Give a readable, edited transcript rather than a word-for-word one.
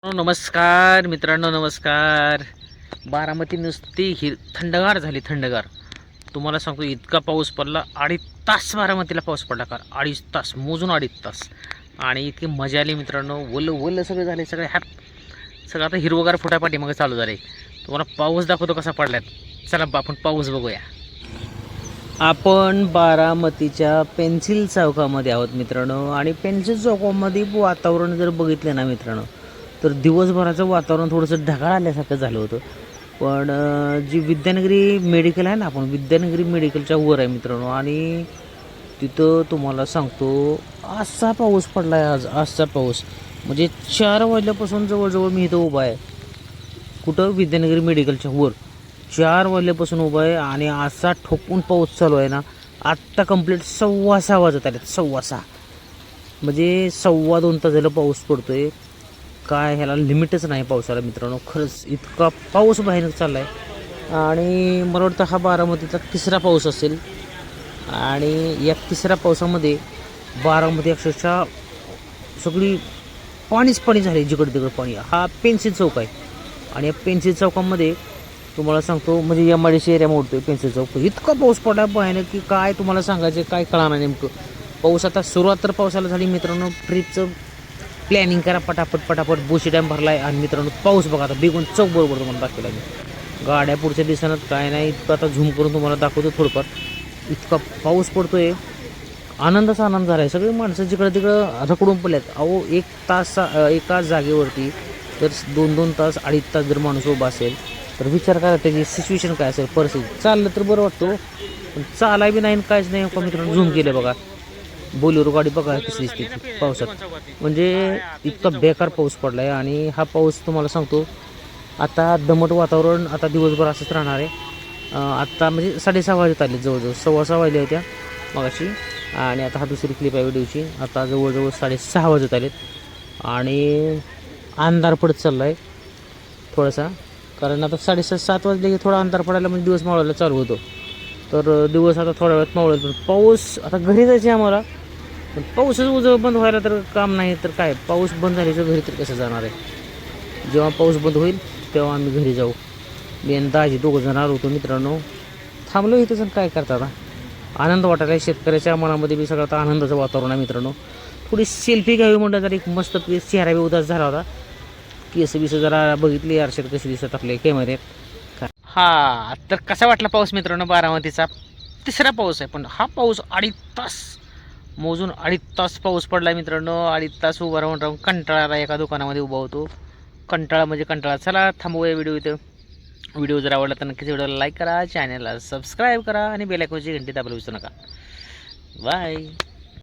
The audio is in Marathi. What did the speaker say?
नमस्कार मित्रांनो, नमस्कार. बारामती नुसती थंडगार झाली, थंडगार. तुम्हाला सांगतो इतका पाऊस पडला, 2.5 तास बारामतीला पाऊस पडला. 2.5 तास मोजून 2.5 तास. आणि इतकी मजा आली मित्रांनो. वल्ल सगळं झाले, सगळे सगळं आता हिरवगार फुटापाटी मग चालू झाले. तुम्हाला पाऊस दाखवतो कसा पडलाय. चला आपण पाऊस बघूया. आपण बारामतीच्या पेन्सिल चौकामध्ये आहोत मित्रांनो. आणि पेन्सिल चौकामध्ये वातावरण जर बघितलं ना मित्रांनो, तर दिवसभराचं वातावरण थोडंसं ढगाळ आल्यासारखं झालं होतं. पण जी विद्यानगरी मेडिकल आहे ना, आपण विद्यानगरी मेडिकलच्या वर आहे मित्रांनो. आणि तिथं तुम्हाला सांगतो असा पाऊस पडला आहे आज. असा पाऊस म्हणजे 4 वाजल्यापासून जवळजवळ मी इथं उभा आहे. कुठं? विद्यानगरी मेडिकलच्या वर 4 वाजल्यापासून उभा आहे. आणि असा ठोकून पाऊस चालू आहे ना. आत्ता कंप्लीट 6:15 वाजत आले. 6:15 म्हणजे 2.25 तास झालं पाऊस पडतोय. काय ह्याला लिमिटच नाही पावसाला मित्रांनो. खरंच इतका पाऊस भयानक चालला आहे. आणि मला वाटतं हा बारामतीचा तिसरा पाऊस असेल. आणि या तिसऱ्या पावसामध्ये बारामती अक्षरशः सगळी पाणीच पाणी झाले, जिकडं तिकडं पाणी. हा पेन्सिल चौक आहे. आणि या पेन्सिल चौकामध्ये तुम्हाला सांगतो म्हणजे MIDC एरिया मोडतोय पेन्सिल चौक. इतका पाऊस पडला भयानक की काय तुम्हाला सांगायचं, काय कळणार नेमकं. पाऊस आता सुरुवात तर पावसाला झाली मित्रांनो. ट्रिपचं प्लॅनिंग करा पटापट. बोशी डॅम भरला आहे. आणि मित्रांनो पाऊस बघा आता बेगून चौक बरोबर तुम्हाला दाखवला मी. गाड्या पुढच्या दिवसात काय नाही, इतकं आता झूम करून तुम्हाला दाखवतो थोडंफार. इतका पाऊस पडतोय, आनंदाचा आनंद झाला आहे. सगळी माणसं जिकडं तिकडं रखडून पडल्यात. अहो एका जागेवरती जर 2-2 तास 2.5 तास जर माणूस उभा असेल तर विचार करा त्याची सिच्युएशन काय असेल, परिस्थिती. चाललं तर बरं वाटतं, पण चालाय बी नाही, काहीच नाही. मित्रांनो झूम केलं बघा. बोलेरो गाडी बघा कशी दिसते पावसात. म्हणजे इतका बेकार पाऊस पडला आहे. आणि हा पाऊस तुम्हाला सांगतो आता दमट वातावरण आता दिवसभर असंच राहणार आहे. आत्ता म्हणजे 6:30 वाजत आले, जवळजवळ 6:15 वाजल्या होत्या मगाशी. आणि आता हा दुसरी क्लिप आहे व्हिडिओची. आता जवळजवळ 6:30 वाजत आलेत. आणि अंधार पडत चालला आहे थोडासा. कारण आता 6:30-7 वाजले की थोडा अंधार पडायला म्हणजे दिवस मावळायला चालू होतो. तर दिवस आता थोड्या वेळात मावळेल. पण पाऊस आता घरी जायचं आहे आम्हाला. पण पाऊसच बंद व्हायला तर काम नाही तर काय. पाऊस बंद झाल्याचं घरी तर कसं जाणार आहे. जेव्हा पाऊस बंद होईल तेव्हा आम्ही घरी जाऊ. मी आणि दाजी 2 जण आलो होतो मित्रांनो. थांबलो इथं जण काय करता आता. आनंद वाटायला शेतकऱ्याच्या मनामध्ये बी सगळं आता आनंदाचं वातावरण आहे मित्रांनो. थोडी सेल्फी घ्यावी म्हणलं तर एक मस्त चेहरा बी उदास झाला होता. केस बिस जरा बघितली आरशात कशी दिसत आपल्या कॅमेऱ्यात. हा तर कसा वाटला पाऊस मित्रांनो. बारामतीचा तिसरा पाऊस आहे, पण हा पाऊस 2.5 तास मोजून 2.5 तास पाऊस पडला मित्रांनो. 2.5 तास उभा राहून कंटाळाला एका दुकानामध्ये उभा होतो. कंटाळा म्हणजे कंटाळा. चला थांबूया व्हिडिओ इथं. व्हिडिओ जर आवडला तर नक्कीच व्हिडिओला लाईक करा, चॅनलला सबस्क्राईब करा आणि बेल आयकॉनची घंटी दाबायला विसरू नका. बाय.